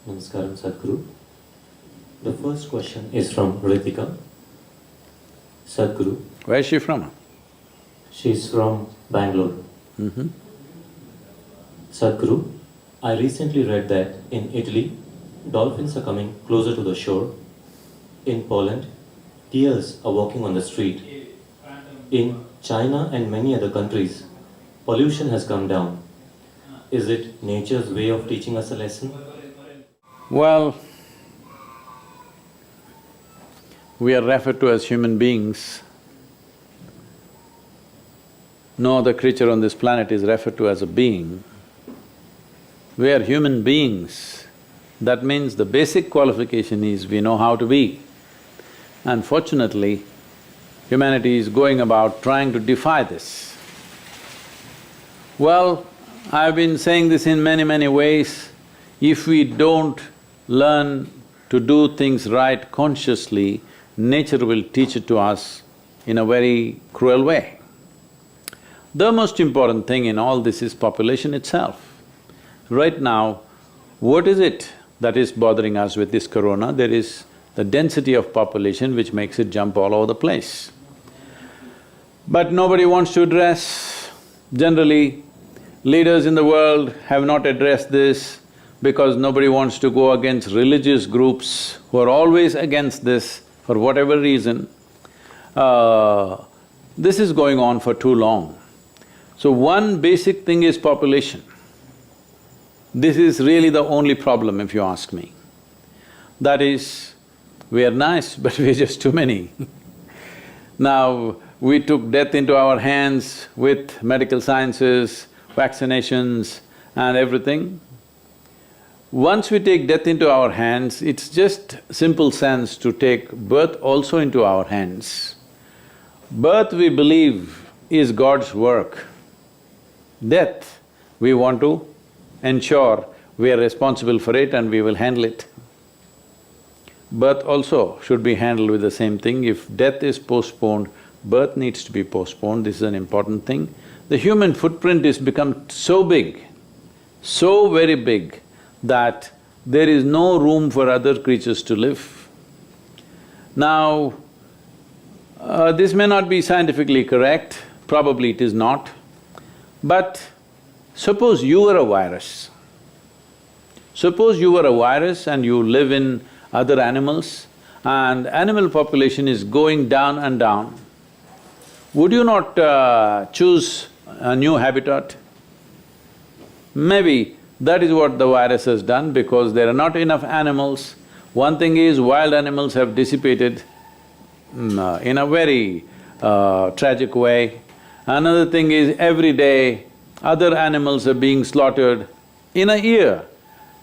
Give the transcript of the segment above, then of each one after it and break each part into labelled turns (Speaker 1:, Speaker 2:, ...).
Speaker 1: Namaskaram, Sadhguru. The first question is from Ritika. Sadhguru.
Speaker 2: Where is she from?
Speaker 1: She's from Bangalore. Sadhguru, I recently read that in Italy, dolphins are coming closer to the shore. In Poland, deers are walking on the street. In China and many other countries, pollution has come down. Is it nature's way of teaching us a lesson?
Speaker 2: Well, we are referred to as human beings. No other creature on this planet is referred to as a being. We are human beings. That means the basic qualification is we know how to be. Unfortunately, humanity is going about trying to defy this. Well, I've been saying this in many ways. If we don't learn to do things right consciously, nature will teach it to us in a very cruel way. The most important thing in all this is population itself. Right now, what is it that is bothering us with this corona? There is the density of population which makes it jump all over the place. But nobody wants to address. Generally, leaders in the world have not addressed this because nobody wants to go against religious groups who are always against this for whatever reason. This is going on for too long. So one basic thing is population. This is really the only problem if you ask me. That is, we are nice but we're just too many. Now, we took death into our hands with medical sciences, vaccinations and everything. Once we take death into our hands, it's just simple sense to take birth also into our hands. Birth, we believe, is God's work. Death, we want to ensure we are responsible for it and we will handle it. Birth also should be handled with the same thing. If death is postponed, birth needs to be postponed, this is an important thing. The human footprint has become so big, so very big, that there is no room for other creatures to live. Now, this may not be scientifically correct, probably it is not, but suppose you were a virus. Suppose you were a virus and you live in other animals and animal population is going down and down. Would you not choose a new habitat? Maybe that is what the virus has done because there are not enough animals. One thing is wild animals have dissipated in a very tragic way. Another thing is every day other animals are being slaughtered. In a year,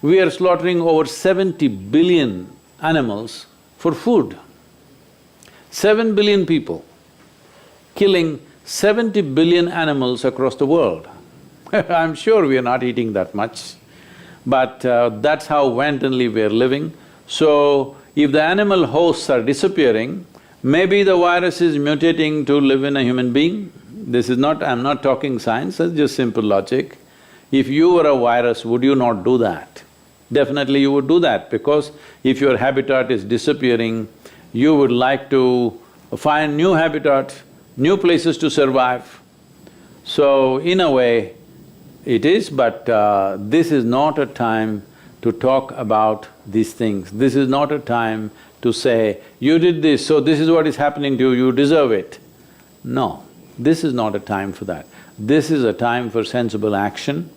Speaker 2: we are slaughtering over 70 billion animals for food. 7 billion people killing 70 billion animals across the world. I'm sure we are not eating that much, but that's how wantonly we are living. So, if the animal hosts are disappearing, maybe the virus is mutating to live in a human being. This is not… I'm not talking science, it's just simple logic. If you were a virus, would you not do that? Definitely you would do that because if your habitat is disappearing, you would like to find new habitat, new places to survive. So, in a way, it is, but this is not a time to talk about these things. This is not a time to say, you did this, so this is what is happening to you, you deserve it. No, this is not a time for that. This is a time for sensible action.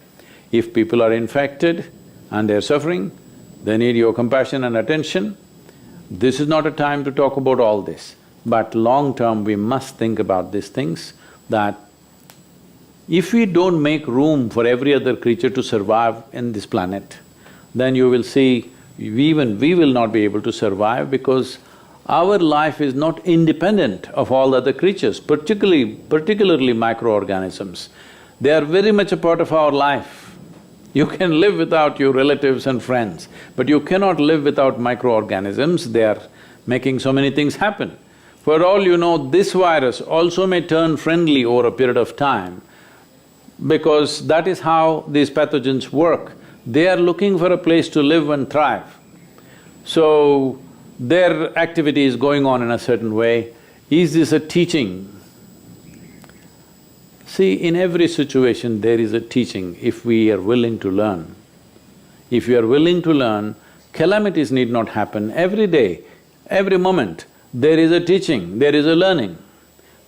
Speaker 2: If people are infected and they're suffering, they need your compassion and attention. This is not a time to talk about all this. But long term, we must think about these things, that if we don't make room for every other creature to survive in this planet, then you will see even we will not be able to survive because our life is not independent of all other creatures, particularly microorganisms. They are very much a part of our life. You can live without your relatives and friends, but you cannot live without microorganisms, they are making so many things happen. For all you know, this virus also may turn friendly over a period of time because that is how these pathogens work. They are looking for a place to live and thrive. So, their activity is going on in a certain way. Is this a teaching? See, in every situation there is a teaching if we are willing to learn. If you are willing to learn, calamities need not happen. Every day, every moment, there is a teaching, there is a learning.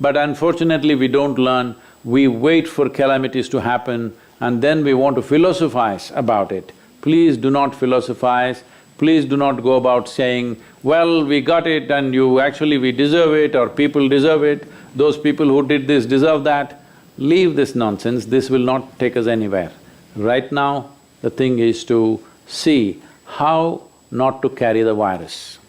Speaker 2: But unfortunately we don't learn, we wait for calamities to happen and then we want to philosophize about it. Please do not philosophize, please do not go about saying, well, we got it and we deserve it or people deserve it, those people who did this deserve that. Leave this nonsense, this will not take us anywhere. Right now, the thing is to see how not to carry the virus.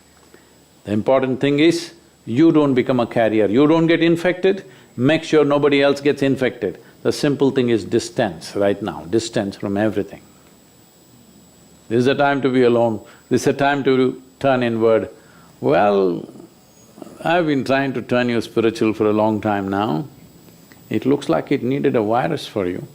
Speaker 2: The important thing is, you don't become a carrier, you don't get infected, make sure nobody else gets infected. The simple thing is distance right now, distance from everything. This is the time to be alone, this is the time to turn inward. Well, I've been trying to turn you spiritual for a long time now. It looks like it needed a virus for you.